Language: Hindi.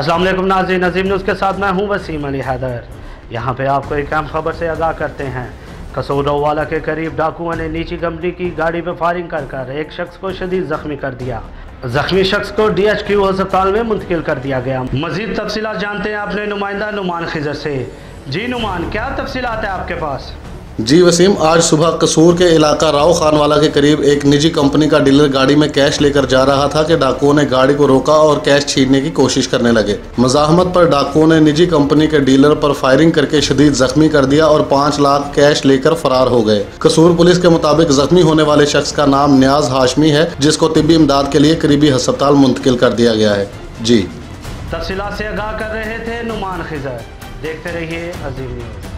अस्सलाम वालेकुम नाज़रीन, नज़ीम न्यूज़ के साथ मैं हूं वसीम अली हैदर। यहाँ पे आपको एक अहम खबर से आगाह करते हैं। कसूर डोवाला के करीब डाकुओं ने निजी कंपनी की गाड़ी पर फायरिंग कर एक शख्स को शदीद जख्मी कर दिया। जख्मी शख्स को DHQ अस्पताल में मुंतकिल कर दिया गया। मजीद तफसीलात जानते हैं अपने नुमाइंदा नुमान खिजर से। जी नुमान, क्या तफसीलात है आपके पास? जी वसीम, आज सुबह कसूर के इलाका राव खानवाला के करीब एक निजी कंपनी का डीलर गाड़ी में कैश लेकर जा रहा था कि डाकुओं ने गाड़ी को रोका और कैश छीनने की कोशिश करने लगे। मज़ाहमत पर डाकुओं ने निजी कंपनी के डीलर पर फायरिंग करके शदीद जख्मी कर दिया और 5 लाख कैश लेकर फरार हो गए। कसूर पुलिस के मुताबिक जख्मी होने वाले शख्स का नाम न्याज हाशमी है, जिसको तिब्बी इमदाद के लिए करीबी अस्पताल मुंतकिल कर दिया गया है। जी तफसीलात से आगाह कर रहे थे नुमान खिजर। देखते रहिए अजीम न्यूज़।